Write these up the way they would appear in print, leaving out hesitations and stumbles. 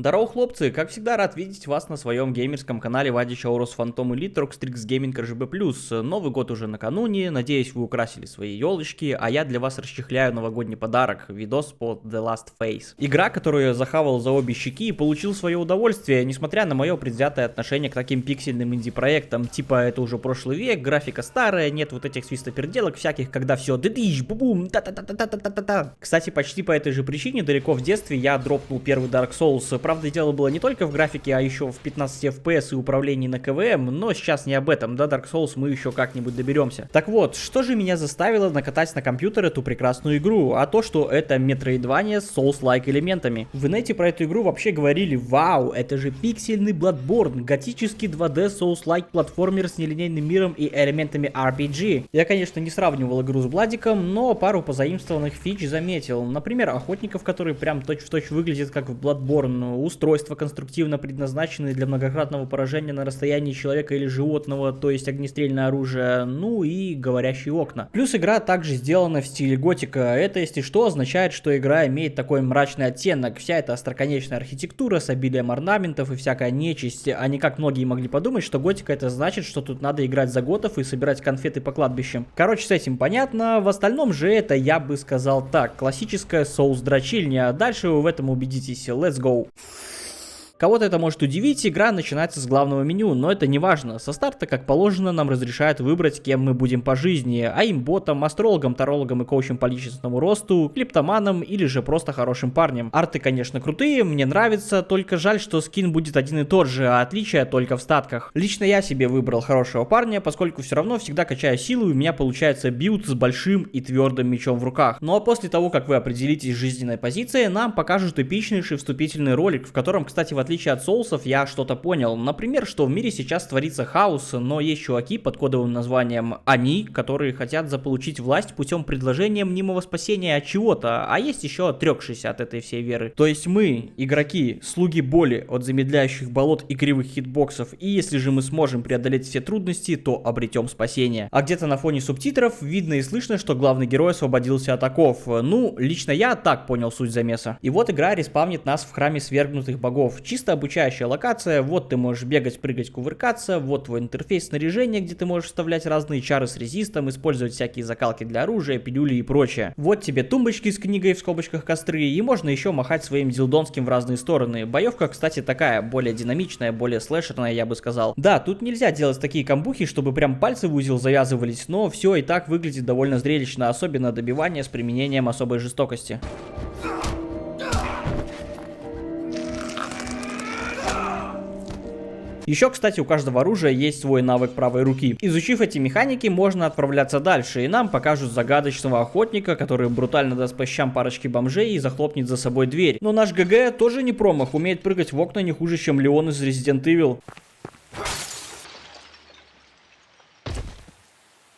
Здорово, хлопцы! Как всегда, рад видеть вас на своем геймерском канале Вадич Аурус Фантом Элит Рокстрикс Гейминг РЖБ+. Новый год уже накануне, надеюсь, вы украсили свои елочки, а я для вас расчехляю новогодний подарок, видос по The Last Phase. Игра, которую я захавал за обе щеки и получил свое удовольствие, несмотря на мое предвзятое отношение к таким пиксельным инди-проектам, типа это уже прошлый век, графика старая, нет вот этих свистоперделок всяких, когда все дыдыщ, бу-бум, та-та-та-та-та-та-та-та. Кстати, почти по этой же причине, далеко в детстве, я дропнул первый Dark Souls. Правда, дело было не только в графике, а еще в 15 FPS и управлении на КВМ, но сейчас не об этом, до Dark Souls мы еще как-нибудь доберемся. Так вот, что же меня заставило накатать на компьютер эту прекрасную игру? А то, что это Metroidvania с Souls-like элементами. В инете про эту игру вообще говорили: вау, это же пиксельный Bloodborne, готический 2D Souls-like платформер с нелинейным миром и элементами RPG. Я, конечно, не сравнивал игру с Бладиком, но пару позаимствованных фич заметил. Например, охотников, которые прям точь-в-точь выглядят как в Bloodborne, устройства конструктивно предназначенные для многократного поражения на расстоянии человека или животного, то есть огнестрельное оружие, ну и говорящие окна. Плюс игра также сделана в стиле готика. Это, если что, означает, что игра имеет такой мрачный оттенок. Вся эта остроконечная архитектура с обилием орнаментов и всякая нечисть, а не как многие могли подумать, что готика это значит, что тут надо играть за готов и собирать конфеты по кладбищам. Короче, с этим понятно. В остальном же это, я бы сказал так, классическая соус-дрочильня. Дальше вы в этом убедитесь. Let's go! Кого-то это может удивить, игра начинается с главного меню, но это не важно. Со старта, как положено, нам разрешают выбрать, кем мы будем по жизни: аимботом, астрологом, тарологом и коучем по личностному росту, клиптоманом или же просто хорошим парнем. Арты, конечно, крутые, мне нравится, только жаль, что скин будет один и тот же, а отличие только в статках. Лично я себе выбрал хорошего парня, поскольку все равно всегда качаю силу, и у меня получается билд с большим и твердым мечом в руках. Ну а после того, как вы определитесь с жизненной позицией, нам покажут эпичнейший вступительный ролик, в котором, кстати, в отличие от соусов, я что-то понял. Например, что в мире сейчас творится хаос, но есть чуваки под кодовым названием «Они», которые хотят заполучить власть путем предложения мнимого спасения от чего-то, а есть еще отрекшиеся от этой всей веры. То есть мы, игроки, слуги боли от замедляющих болот и кривых хитбоксов, и если же мы сможем преодолеть все трудности, то обретем спасение. А где-то на фоне субтитров видно и слышно, что главный герой освободился от оков. Ну, лично я так понял суть замеса. И вот игра респавнит нас в храме свергнутых богов. Чисто обучающая локация, вот ты можешь бегать, прыгать, кувыркаться, вот твой интерфейс снаряжения, где ты можешь вставлять разные чары с резистом, использовать всякие закалки для оружия, пилюли и прочее. Вот тебе тумбочки с книгой в скобочках костры, и можно еще махать своим дилдонским в разные стороны. Боевка, кстати, такая, более динамичная, более слэшерная, я бы сказал. Да, тут нельзя делать такие камбухи, чтобы прям пальцы в узел завязывались, но все и так выглядит довольно зрелищно, особенно добивание с применением особой жестокости. Еще, кстати, у каждого оружия есть свой навык правой руки. Изучив эти механики, можно отправляться дальше, и нам покажут загадочного охотника, который брутально даст по щам парочке бомжей и захлопнет за собой дверь. Но наш ГГ тоже не промах, умеет прыгать в окна не хуже, чем Леон из Resident Evil.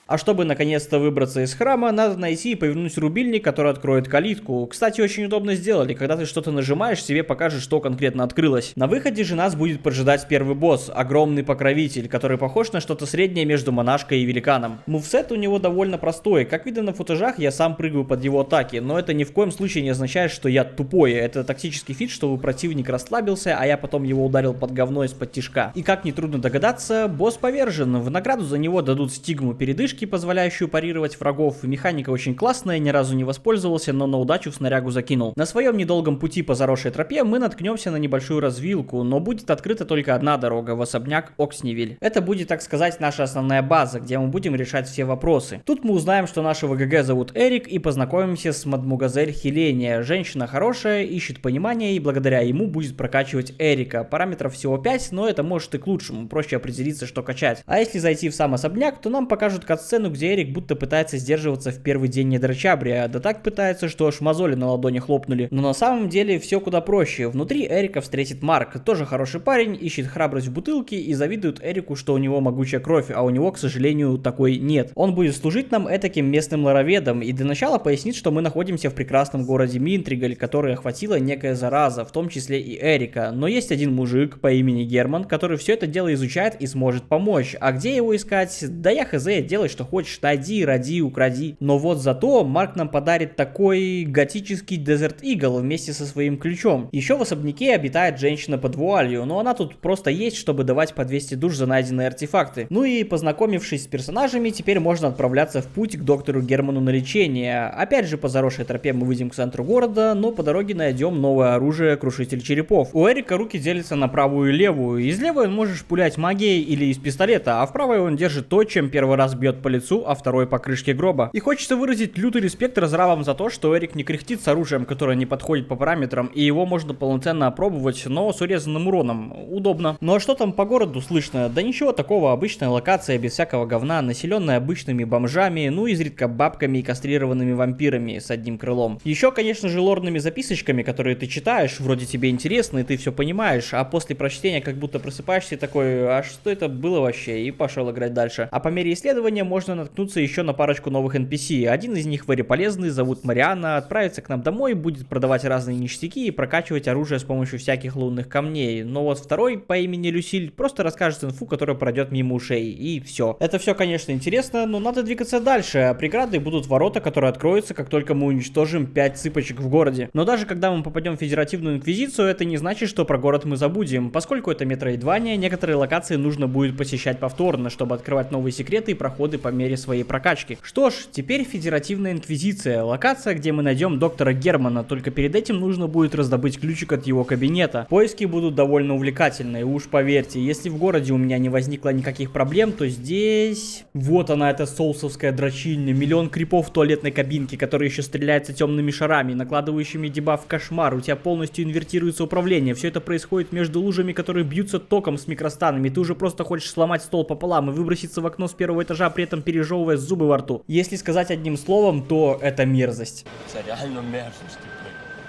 А чтобы наконец-то выбраться из храма, надо найти и повернуть рубильник, который откроет калитку. Кстати, очень удобно сделали. Когда ты что-то нажимаешь, тебе покажет, что конкретно открылось. На выходе же нас будет поджидать первый босс, огромный покровитель, который похож на что-то среднее между монашкой и великаном. Мувсет у него довольно простой. Как видно на футажах, я сам прыгаю под его атаки, но это ни в коем случае не означает, что я тупой. Это тактический фит, чтобы противник расслабился, а я потом его ударил под говно из-под тишка. И как нетрудно догадаться, босс повержен. В награду за него дадут стигму передышки, позволяющую парировать врагов. Механика очень классная, ни разу не воспользовался, но на удачу в снарягу закинул. На своем недолгом пути по заросшей тропе мы наткнемся на небольшую развилку, но будет открыта только одна дорога — в особняк Оксневиль. Это будет, так сказать, наша основная база, где мы будем решать все вопросы. Тут мы узнаем, что нашего ГГ зовут Эрик, и познакомимся с мадмугазель Хеления. Женщина хорошая, ищет понимания, и благодаря ему будет прокачивать Эрика. Параметров всего 5, но это может и к лучшему, проще определиться, что качать. А если зайти в сам особняк, то нам покажут сцену, где Эрик будто пытается сдерживаться в первый день недорочабрия, да так пытается, что аж мозоли на ладони хлопнули. Но на самом деле все куда проще. Внутри Эрика встретит Марк, тоже хороший парень, ищет храбрость в бутылке и завидует Эрику, что у него могучая кровь, а у него, к сожалению, такой нет. Он будет служить нам этаким местным лороведом и для начала пояснит, что мы находимся в прекрасном городе Минтригаль, который охватила некая зараза, в том числе и Эрика. Но есть один мужик по имени Герман, который все это дело изучает и сможет помочь. А где его искать? Да я хз, делай что хочешь, найди, роди, укради. Но вот зато Марк нам подарит такой готический Desert Eagle вместе со своим ключом. Еще в особняке обитает женщина под вуалью, но она тут просто есть, чтобы давать по 200 душ за найденные артефакты. Ну и познакомившись с персонажами, теперь можно отправляться в путь к доктору Герману на лечение. Опять же по заросшей тропе мы выйдем к центру города, но по дороге найдем новое оружие — крушитель черепов. У Эрика руки делятся на правую и левую. Из левой он можешь пулять магией или из пистолета, а в правой он держит то, чем первый раз бьет по лицу, а второй по крышке гроба. И хочется выразить лютый респект разрабам за то, что Эрик не кряхтит с оружием, которое не подходит по параметрам, и его можно полноценно опробовать, но с урезанным уроном. Удобно. Ну а что там по городу слышно? Да ничего такого, обычная локация без всякого говна, населенная обычными бомжами, ну изредка бабками и кастрированными вампирами с одним крылом. Еще, конечно же, лорными записочками, которые ты читаешь, вроде тебе интересно, и ты все понимаешь, а после прочтения как будто просыпаешься и такой: а что это было вообще? И пошел играть дальше. А по мере исследования можно наткнуться еще на парочку новых NPC. Один из них вэри полезный, зовут Марианна, отправится к нам домой, будет продавать разные ништяки и прокачивать оружие с помощью всяких лунных камней. Но вот второй по имени Люсиль просто расскажет инфу, которая пройдет мимо ушей, и все. Это все, конечно, интересно, но надо двигаться дальше, а преградой будут ворота, которые откроются, как только мы уничтожим 5 цыпочек в городе. Но даже когда мы попадем в Федеративную Инквизицию, это не значит, что про город мы забудем. Поскольку это метроидвания, некоторые локации нужно будет посещать повторно, чтобы открывать новые секреты и проходы по мере своей прокачки. Что ж, теперь Федеративная Инквизиция, локация, где мы найдем доктора Германа, только перед этим нужно будет раздобыть ключик от его кабинета. Поиски будут довольно увлекательные, уж поверьте. Если в городе у меня не возникло никаких проблем, то здесь... Вот она, эта соусовская дрочильня, миллион крипов в туалетной кабинке, который еще стреляется темными шарами, накладывающими дебаф кошмар, у тебя полностью инвертируется управление, все это происходит между лужами, которые бьются током с микростанами, ты уже просто хочешь сломать стол пополам и выброситься в окно с первого этажа, при этом пережевывая зубы во рту. Если сказать одним словом, то это мерзость. Это реально мерзость.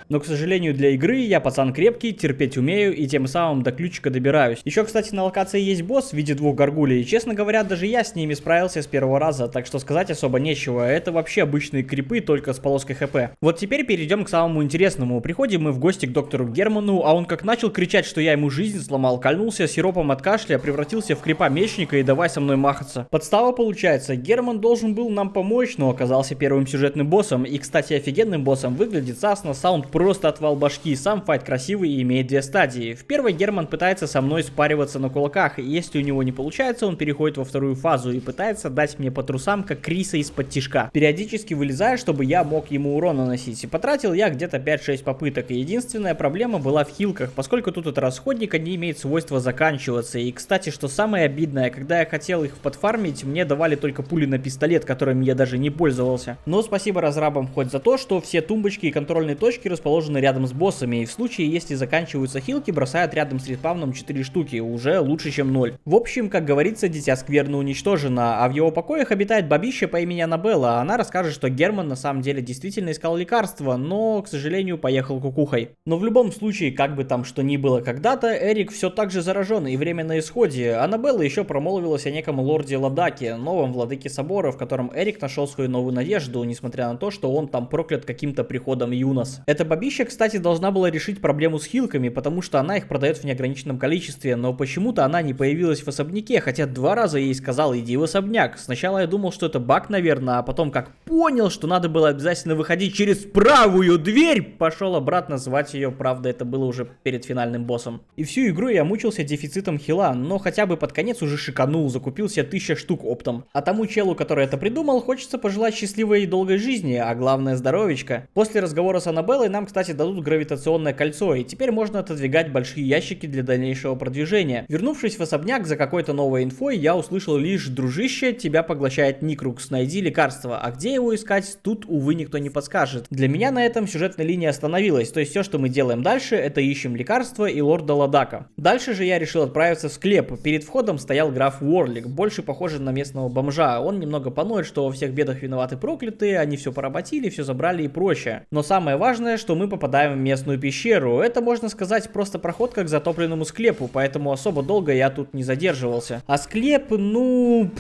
Но, к сожалению, для игры я пацан крепкий, терпеть умею и тем самым до ключика добираюсь. Еще, кстати, на локации есть босс в виде 2 горгулей. И, честно говоря, даже я с ними справился с первого раза, так что сказать особо нечего. Это вообще обычные крипы, только с полоской хп. Вот теперь перейдем к самому интересному. Приходим мы в гости к доктору Герману, а он как начал кричать, что я ему жизнь сломал, кольнулся сиропом от кашля, превратился в крипа-мечника и давай со мной махаться. Подстава получается. Герман должен был нам помочь, но оказался первым сюжетным боссом. И, кстати, офигенным боссом выглядит Сасна, саунд просто отвал башки, сам файт красивый и имеет 2 стадии. В первой Герман пытается со мной спариваться на кулаках, и если у него не получается, он переходит во вторую фазу и пытается дать мне по трусам, как Криса из-под тишка, периодически вылезая, чтобы я мог ему урон наносить. И потратил я где-то 5-6 попыток, и единственная проблема была в хилках, поскольку тут это расходник, они имеют свойство заканчиваться. И, кстати, что самое обидное, когда я хотел их подфармить, мне давали только пули на пистолет, которыми я даже не пользовался. Но спасибо разрабам хоть за то, что все тумбочки и контрольные точки расположены рядом с боссами, и в случае, если заканчиваются хилки, бросают рядом с респавном 4 штуки, уже лучше, чем 0. В общем, как говорится, дитя скверно уничтожено, а в его покоях обитает бабища по имени Аннабелла. Она расскажет, что Герман на самом деле действительно искал лекарства, но, к сожалению, поехал кукухой. Но в любом случае, как бы там что ни было когда-то, Эрик все так же заражен, и время на исходе. Аннабелла еще промолвилась о неком лорде Ладаке, новом владыке собора, в котором Эрик нашел свою новую надежду, несмотря на то, что он там проклят каким-то приходом Юнос. Эта бабища, кстати, должна была решить проблему с хилками, потому что она их продает в неограниченном количестве, но почему-то она не появилась в особняке, хотя 2 раза ей сказал: иди в особняк. Сначала я думал, что это баг, наверное, а потом как понял, что надо было обязательно выходить через правую дверь, пошел обратно звать ее, правда это было уже перед финальным боссом. И всю игру я мучился дефицитом хила, но хотя бы под конец уже шиканул, закупил себе 1000 штук оптом. А тому челу, который это придумал, хочется пожелать счастливой и долгой жизни, а главное здоровечка. После разговора с Аннабеллой нам, кстати, дадут гравитационное кольцо, и теперь можно отодвигать большие ящики для дальнейшего продвижения. Вернувшись в особняк за какой-то новой инфой, я услышал лишь: дружище, тебя поглощает Никрукс, найди лекарство. А где его искать, тут, увы, никто не подскажет. Для меня на этом сюжетная линия остановилась, то есть все, что мы делаем дальше, это ищем лекарство и лорда Ладака. Дальше же я решил отправиться в склеп. Перед входом стоял граф Уорлик, больше похожий на местного бомжа. Он немного поноет, что во всех бедах виноваты проклятые, они все поработили, все забрали и прочее. Но самое важное, что мы попадаем в местную пещеру. Это, можно сказать, просто проход как к затопленному склепу, поэтому особо долго я тут не задерживался. А склеп, ну...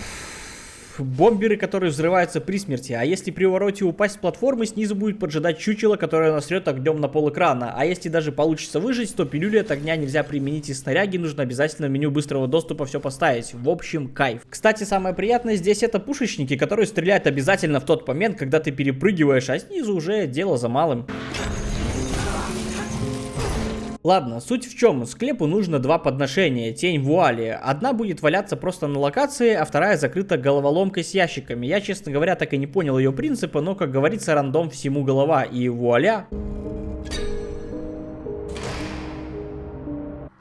бомберы, которые взрываются при смерти, а если при увороте упасть с платформы, снизу будет поджидать чучело, которое насрет огнем на пол экрана, а если даже получится выжить, то пилюли от огня нельзя применить из снаряги, нужно обязательно в меню быстрого доступа все поставить. В общем, кайф. Кстати, самое приятное здесь это пушечники, которые стреляют обязательно в тот момент, когда ты перепрыгиваешь, а снизу уже дело за малым. Ладно, суть в чем, склепу нужно два подношения, тень вуали. Одна будет валяться просто на локации, а вторая закрыта головоломкой с ящиками. Я, честно говоря, так и не понял ее принципа, но, как говорится, рандом всему голова, и вуаля.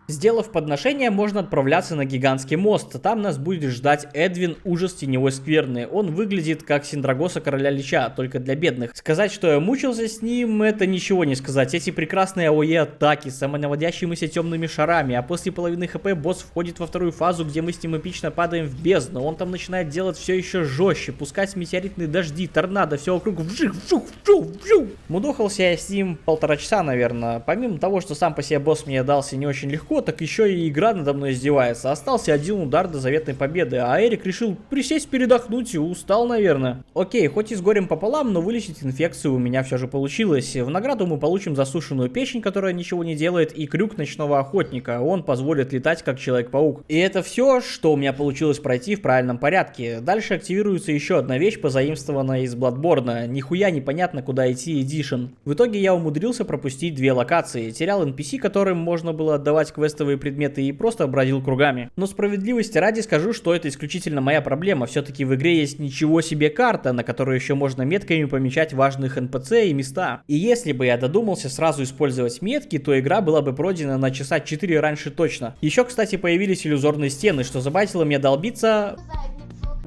Сделав подношение, можно отправляться на гигантский мост. Там нас будет ждать Эдвин, ужас теневой скверны. Он выглядит как Синдрагоса короля лича, только для бедных. Сказать, что я мучился с ним, это ничего не сказать. Эти прекрасные АОЕ атаки с самонаводящимися темными шарами, а после половины хп босс входит во вторую фазу, где мы с ним эпично падаем в бездну. Он там начинает делать все еще жестче, пускать метеоритные дожди, торнадо, все вокруг вжих, вжух, вжух, вжух. Мудохался я с ним 1,5 часа, наверное. Помимо того, что сам по себе босс мне дался не очень легко, так еще и игра надо мной издевается. Остался один удар до заветной победы, а Эрик решил присесть передохнуть и устал, наверное. Окей, хоть и с горем пополам, но вылечить инфекцию у меня все же получилось. В награду мы получим засушенную печень, которая ничего не делает, и крюк ночного охотника. Он позволит летать как Человек-паук. И это все, что у меня получилось пройти в правильном порядке. Дальше активируется еще одна вещь, позаимствованная из Bloodborne. Нихуя непонятно, куда идти Edition. В итоге я умудрился пропустить 2 локации. Терял NPC, которым можно было отдавать квестовые предметы, и просто бродил кругами. Но справедливости ради скажу, что это исключительно моя проблема. Все-таки в игре есть ничего себе карта, на которой еще можно метками помечать важных NPC и места. И если бы я додумался сразу использовать метки, то игра была бы пройдена на часа 4 раньше точно. Еще, кстати, появились иллюзорные стены, что забайтило мне долбиться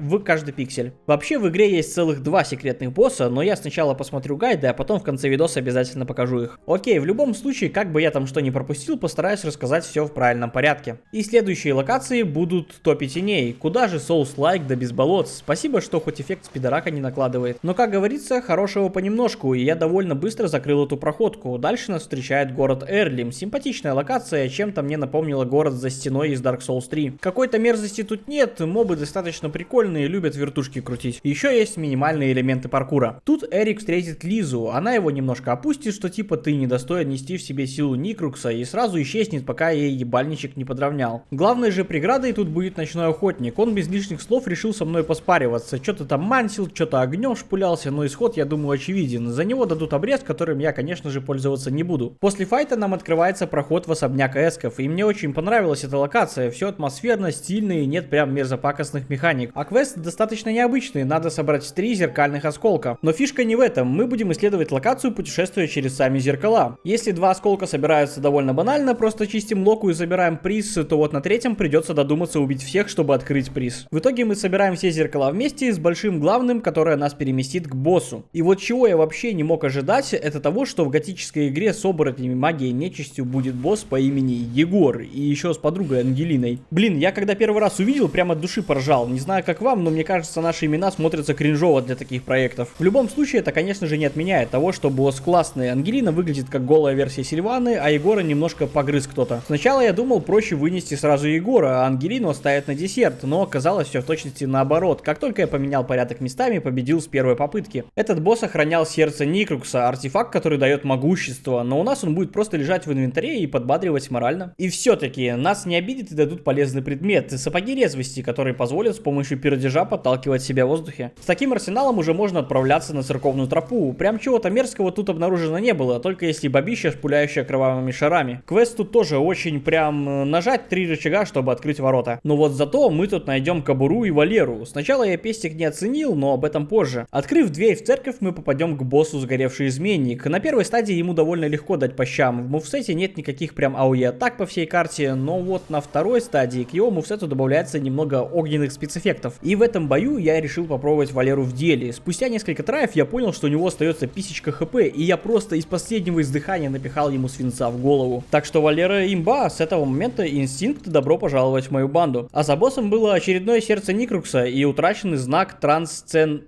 в каждый пиксель. Вообще в игре есть целых 2 секретных босса, но я сначала посмотрю гайды, а потом в конце видоса обязательно покажу их. Окей, в любом случае, как бы я там что ни пропустил, постараюсь рассказать все в правильном порядке. И следующие локации будут топи теней. Куда же Souls-like да без болот? Спасибо, что хоть эффект спидорака не накладывает. Но, как говорится, хорошего понемножку, и я довольно быстро закрыл эту проходку. Дальше нас встречает город Эрлим. Симпатичная локация, чем-то мне напомнила город за стеной из Dark Souls 3. Какой-то мерзости тут нет, мобы достаточно прикольные, любят вертушки крутить. Еще есть минимальные элементы паркура. Тут Эрик встретит Лизу, она его немножко опустит, что типа ты недостоин нести в себе силу Никрукса, и сразу исчезнет, пока ей ебальничек не подровнял. Главной же преградой тут будет ночной охотник. Он без лишних слов решил со мной поспариваться. Что-то там мансил, что-то огнем шпулялся, но исход, я думаю, очевиден. За него дадут обрез, которым я, конечно же, пользоваться не буду. После файта нам открывается проход в особняк эсков, и мне очень понравилась эта локация. Все атмосферно, стильно и нет прям мерзопакостных механик. А квест достаточно необычный, надо собрать 3 зеркальных осколка. Но фишка не в этом, мы будем исследовать локацию, путешествуя через сами зеркала. Если 2 осколка собираются довольно банально, просто чистим локу и забираем приз, то вот на 3-м придется додуматься убить всех, чтобы открыть приз. В итоге мы собираем все зеркала вместе с большим главным, которое нас переместит к боссу. И вот чего я вообще не мог ожидать, это того, что в готической игре с оборотнями, магией и нечистью будет босс по имени Егор, и еще с подругой Ангелиной. Блин, я когда первый раз увидел, прямо от души поржал. Не знаю как вам, но мне кажется, наши имена смотрятся кринжово для таких проектов. В любом случае, это, конечно же, не отменяет того, что босс классный. Ангелина выглядит как голая версия Сильваны, а Егора немножко погрыз кто-то. Сначала я думал проще вынести сразу Егора, а Ангелину оставить на десерт, но оказалось все в точности наоборот. Как только я поменял порядок местами, победил с первой попытки. Этот босс охранял сердце Никрукса, артефакт, который дает могущество, но у нас он будет просто лежать в инвентаре и подбадривать морально. И все-таки нас не обидят и дадут полезный предмет, сапоги резвости, которые позволят с помощью пердежа подталкивать себя в воздухе. С таким арсеналом уже можно отправляться на церковную тропу. Прям чего-то мерзкого тут обнаружено не было, только если бабища, шпуляющая кровавыми шарами. Квест тут тоже очень прям нажать 3 рычага, чтобы открыть ворота. Но вот зато мы тут найдем кобуру и Валеру. Сначала я пестик не оценил, но об этом позже. Открыв дверь в церковь, мы попадем к боссу Сгоревший изменник. На первой стадии ему довольно легко дать по щам. В мувсете нет никаких прям АОЕ атак по всей карте, но вот на второй стадии к его мувсету добавляется немного огненных спецэффектов. И в этом бою я решил попробовать Валеру в деле. Спустя несколько траев я понял, что у него остается писечка хп, и я просто из последнего издыхания напихал ему свинца в голову. Так что Валера имба, с этого момента инстинкт добро пожаловать в мою банду. А за боссом было очередное сердце Никрукса и утраченный знак трансцендент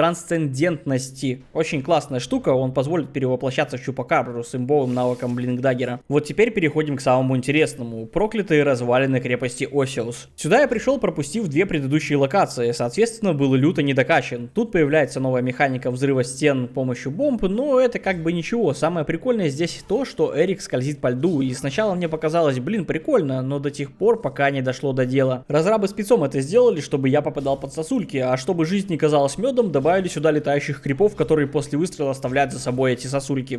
трансцендентности. Очень классная штука, он позволит перевоплощаться в Чупакабру с имбовым навыком Блинкдаггера. Вот теперь переходим к самому интересному. Проклятые развалины крепости Осиус. Сюда я пришел, пропустив две предыдущие локации, соответственно, был люто недокачан. Тут появляется новая механика взрыва стен с помощью бомб, но это как бы ничего. Самое прикольное здесь то, что Эрик скользит по льду, и сначала мне показалось, блин, прикольно, но до тех пор, пока не дошло до дела. Разрабы спецом это сделали, чтобы я попадал под сосульки, а чтобы жизнь не казалась медом, добавили сюда летающих крипов, которые после выстрела оставляют за собой эти сосульки.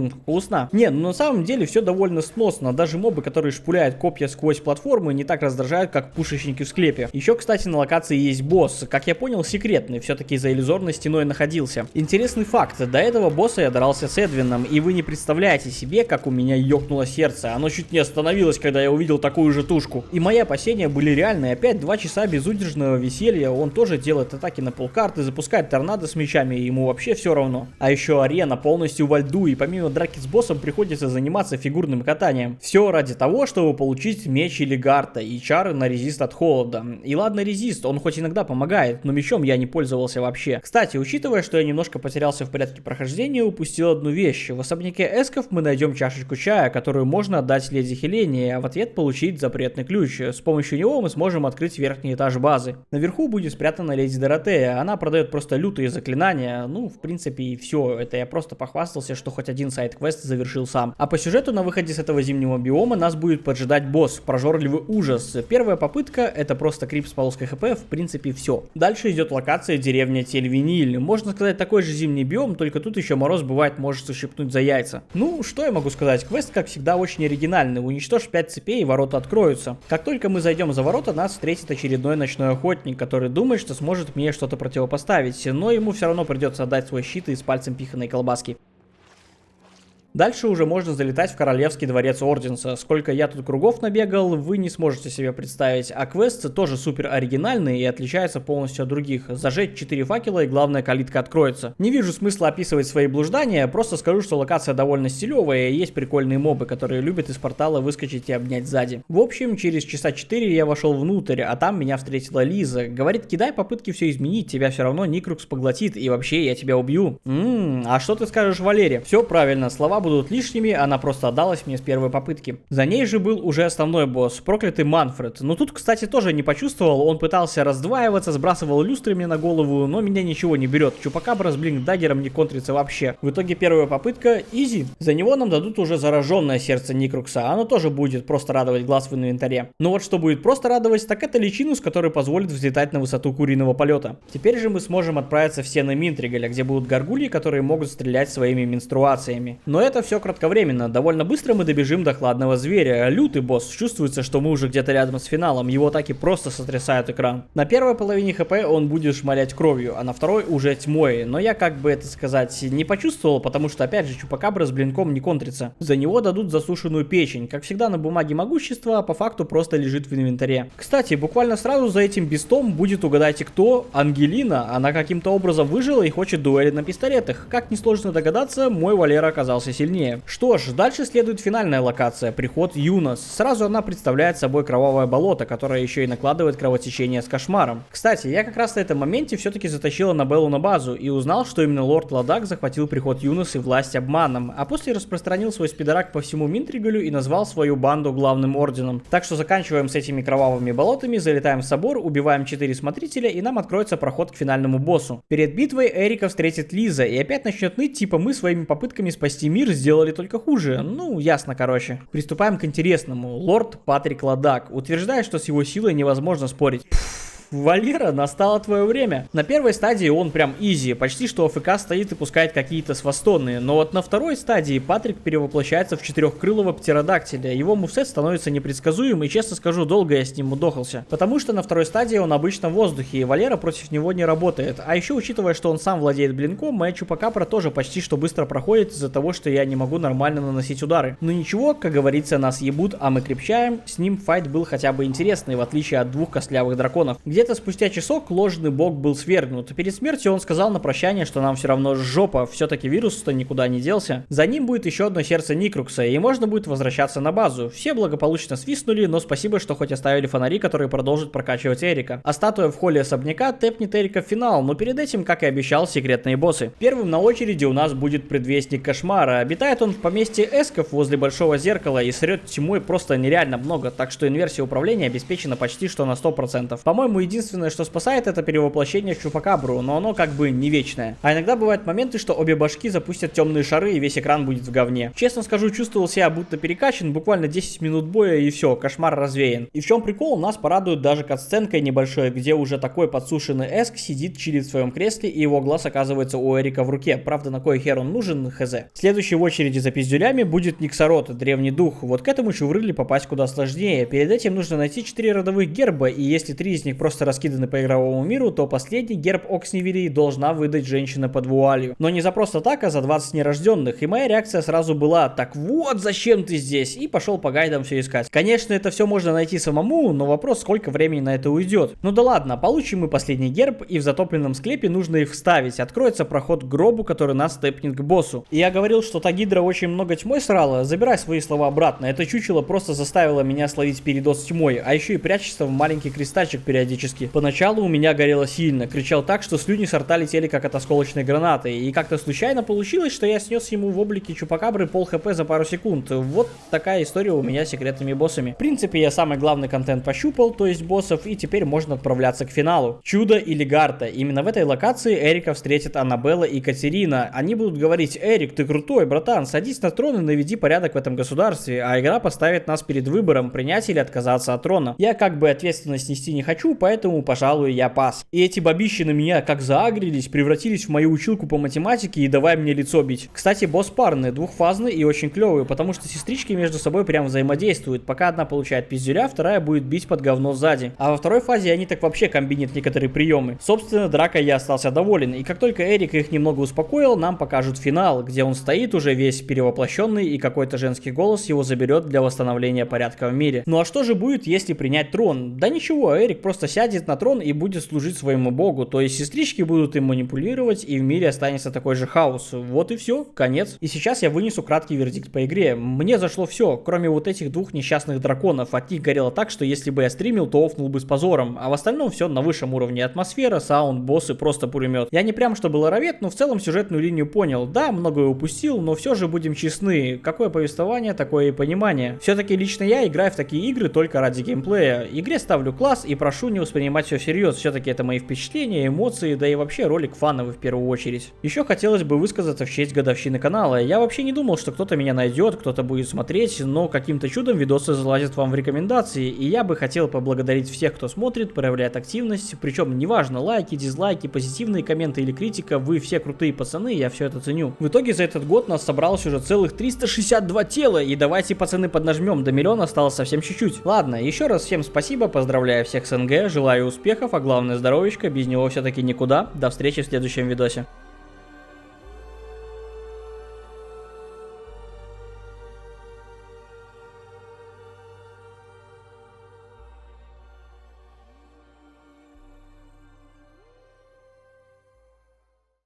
Вкусно. Не, ну на самом деле все довольно сносно, даже мобы, которые шпуляют копья сквозь платформы, не так раздражают, как пушечники в склепе. Еще, кстати, на локации есть босс, как я понял, секретный, все-таки за иллюзорной стеной находился. Интересный факт, до этого босса я дрался с Эдвином, и вы не представляете себе, как у меня ёкнуло сердце, оно чуть не остановилось, когда я увидел такую же тушку. И мои опасения были реальны, опять 2 часа безудержного веселья, он тоже делает атаки на полкарты, запускает торнадо с мечами, и ему вообще все равно. А еще арена полностью во льду, и помимо драки с боссом приходится заниматься фигурным катанием. Все ради того, чтобы получить меч или гарта и чары на резист от холода. И ладно резист, он хоть иногда помогает, но мечом я не пользовался вообще. Кстати, учитывая, что я немножко потерялся в порядке прохождения, упустил одну вещь. В особняке эсков мы найдем чашечку чая, которую можно отдать леди Хелене, а в ответ получить запретный ключ. С помощью него мы сможем открыть верхний этаж базы. Наверху будет спрятана леди Доротея, она продает просто лютые заклинания, ну, в принципе, и все. Это я просто похвастался, что хоть один сайд-квест завершил сам. А по сюжету на выходе с этого зимнего биома нас будет поджидать босс, прожорливый ужас. Первая попытка — это просто крип с полоской хп, в принципе, все. Дальше идет локация деревня Тельвиниль. Можно сказать, такой же зимний биом, только тут еще мороз бывает может ущипнуть за яйца. Ну, что я могу сказать? Квест, как всегда, очень оригинальный. Уничтожь 5 цепей, и ворота откроются. Как только мы зайдем за ворота, нас встретит очередной ночной охотник, который думает, что сможет мне что-то противопоставить, но ему все равно придется отдать свой щит и с пальцем пиханной колбаски. Дальше уже можно залетать в Королевский дворец Орденса. Сколько я тут кругов набегал, вы не сможете себе представить. А квест тоже супер оригинальный и отличается полностью от других. Зажечь 4 факела и главная калитка откроется. Не вижу смысла описывать свои блуждания, просто скажу, что локация довольно стилевая и есть прикольные мобы, которые любят из портала выскочить и обнять сзади. В общем, через часа 4 я вошел внутрь, а там меня встретила Лиза. Говорит, кидай попытки все изменить, тебя все равно Никрукс поглотит и вообще я тебя убью. А что ты скажешь, Валере? Все правильно, слова будут лишними, она просто отдалась мне с первой попытки. За ней же был уже основной босс, проклятый Манфред. Но тут, кстати, тоже не почувствовал, он пытался раздваиваться, сбрасывал люстры мне на голову, но меня ничего не берет. Чупакабра с Блинкдаггером не контрится вообще. В итоге первая попытка изи. За него нам дадут уже зараженное сердце Никрукса, оно тоже будет просто радовать глаз в инвентаре. Но вот что будет просто радовать, так это личинус, который позволит взлетать на высоту куриного полета. Теперь же мы сможем отправиться в стены Минтригаля, где будут горгульи, которые могут стрелять своими менструациями. Но это все кратковременно, довольно быстро мы добежим до хладного зверя. Лютый босс, чувствуется, что мы уже где-то рядом с финалом, его атаки просто сотрясают экран. На первой половине хп он будет шмалять кровью, а на второй уже тьмой, но я, как бы это сказать, не почувствовал, потому что опять же Чупакабра с блинком не контрится. За него дадут засушенную печень, как всегда на бумаге могущество, а по факту просто лежит в инвентаре. Кстати, буквально сразу за этим бестом будет, угадайте кто, Ангелина, она каким-то образом выжила и хочет дуэли на пистолетах. Как несложно догадаться, мой Валера оказался сильнее. Что ж, дальше следует финальная локация, приход Юнос. Сразу она представляет собой кровавое болото, которое еще и накладывает кровотечение с кошмаром. Кстати, я как раз на этом моменте все-таки затащил Аннабеллу на базу и узнал, что именно лорд Ладак захватил приход Юнос и власть обманом, а после распространил свой спидорак по всему Минтригалю и назвал свою банду главным орденом. Так что заканчиваем с этими кровавыми болотами, залетаем в собор, убиваем 4 смотрителя и нам откроется проход к финальному боссу. Перед битвой Эрика встретит Лиза и опять начнет ныть, типа мы своими попытками спасти мир сделали только хуже. Ну, ясно, короче. Приступаем к интересному. Лорд Патрик Ладак утверждает, что с его силой невозможно спорить. Валера, настало твое время. На первой стадии он прям изи, почти что АФК стоит и пускает какие-то свастонные, но вот на второй стадии Патрик перевоплощается в четырехкрылого птеродактиля, его мувсет становится непредсказуем и, честно скажу, долго я с ним мудохался, потому что на второй стадии он обычно в воздухе и Валера против него не работает, а еще учитывая, что он сам владеет блинком, моя Чупакабра тоже почти что быстро проходит из-за того, что я не могу нормально наносить удары. Но ничего, как говорится, нас ебут, а мы крепчаем, с ним файт был хотя бы интересный, в отличие от двух костлявых драконов, где Где-то спустя часок ложный бог был свергнут. Перед смертью он сказал на прощание, что нам все равно жопа, все-таки вирус-то никуда не делся. За ним будет еще одно сердце Никрукса, и можно будет возвращаться на базу. Все благополучно свистнули, но спасибо, что хоть оставили фонари, которые продолжат прокачивать Эрика. А статуя в холле особняка тэпнет Эрика в финал, но перед этим, как и обещал, секретные боссы. Первым на очереди у нас будет предвестник кошмара. Обитает он в поместье эсков возле большого зеркала и срет тьмой просто нереально много, так что инверсия управления обеспечена почти что на 100%. По-моему, единственное, что спасает, это перевоплощение в Чупакабру, но оно как бы не вечное. А иногда бывают моменты, что обе башки запустят темные шары и весь экран будет в говне. Честно скажу, чувствовал себя будто перекачан, буквально 10 минут боя и все, кошмар развеян. И в чем прикол, нас порадует даже катсценкой небольшой, где уже такой подсушенный эск сидит, чилит в своем кресле, и его глаз оказывается у Эрика в руке. Правда, на кой хер он нужен, хз. Следующий в очереди за пиздюлями будет Никсарот, древний дух. Вот к этому чуврыли попасть куда сложнее. Перед этим нужно найти 4 родовых герба, и если 3 из них просто раскиданы по игровому миру, то последний герб Оксневилей должна выдать женщина под вуалью. Но не за просто так, а за 20 нерожденных. И моя реакция сразу была: так вот, зачем ты здесь? И пошел по гайдам все искать. Конечно, это все можно найти самому, но вопрос, сколько времени на это уйдет. Ну да ладно, получим мы последний герб, и в затопленном склепе нужно их вставить. Откроется проход к гробу, который нас тэпнет к боссу. И я говорил, что та гидра очень много тьмой срала. Забирай свои слова обратно. Это чучело просто заставило меня словить передоз тьмой, а еще и прячется в маленький кристальчик периодически. Поначалу у меня горело сильно, кричал так, что слюни со рта летели как от осколочной гранаты, и как-то случайно получилось, что я снес ему в облике Чупакабры пол хп за пару секунд. Вот такая история у меня с секретными боссами. В принципе, я самый главный контент пощупал, то есть боссов, и теперь можно отправляться к финалу. Чудо или Гарта. Именно в этой локации Эрика встретит Аннабелла и Катерина. Они будут говорить: Эрик, ты крутой, братан, садись на трон и наведи порядок в этом государстве, а игра поставит нас перед выбором, принять или отказаться от трона. Я как бы ответственность нести не хочу, поэтому, пожалуй, я пас. И эти бабищи на меня как заагрились, превратились в мою училку по математике и давай мне лицо бить. Кстати, босс парный, двухфазный и очень клевый, потому что сестрички между собой прям взаимодействуют. Пока одна получает пиздюля, вторая будет бить под говно сзади. А во второй фазе они так вообще комбинят некоторые приемы. Собственно, дракой я остался доволен, и как только Эрик их немного успокоил, нам покажут финал, где он стоит уже весь перевоплощенный, и какой-то женский голос его заберет для восстановления порядка в мире. Ну а что же будет, если принять трон? Да ничего, Эрик просто сядет на трон и будет служить своему богу, то есть сестрички будут им манипулировать, и в мире останется такой же хаос. Вот и все, конец. И сейчас я вынесу краткий вердикт по игре. Мне зашло все, кроме вот этих двух несчастных драконов. От них горело так, что если бы я стримил, то офнул бы с позором. А в остальном все на высшем уровне: атмосфера, саунд, боссы, просто пулемет. Я не прям что был лоровед, но в целом сюжетную линию понял. Да, многое упустил, но все же будем честны. Какое повествование, такое и понимание. Все-таки лично я играю в такие игры только ради геймплея. Игре ставлю класс и прошу не воспринимать все всерьез. Все-таки это мои впечатления, эмоции, да и вообще ролик фановый в первую очередь. Еще хотелось бы высказаться в честь годовщины канала. Я вообще не думал, что кто-то меня найдет, кто-то будет смотреть, но каким-то чудом видосы залазят вам в рекомендации, и я бы хотел поблагодарить всех, кто смотрит, проявляет активность, причем неважно, лайки, дизлайки, позитивные комменты или критика, вы все крутые пацаны, я все это ценю. В итоге за этот год нас собралось уже целых 362 тела, и давайте, пацаны, поднажмем, до миллиона осталось совсем чуть-чуть. Ладно, еще раз всем спасибо, поздравляю всех с СНГ, желаю успехов, а главное здоровечко, без него все-таки никуда. До встречи в следующем видосе.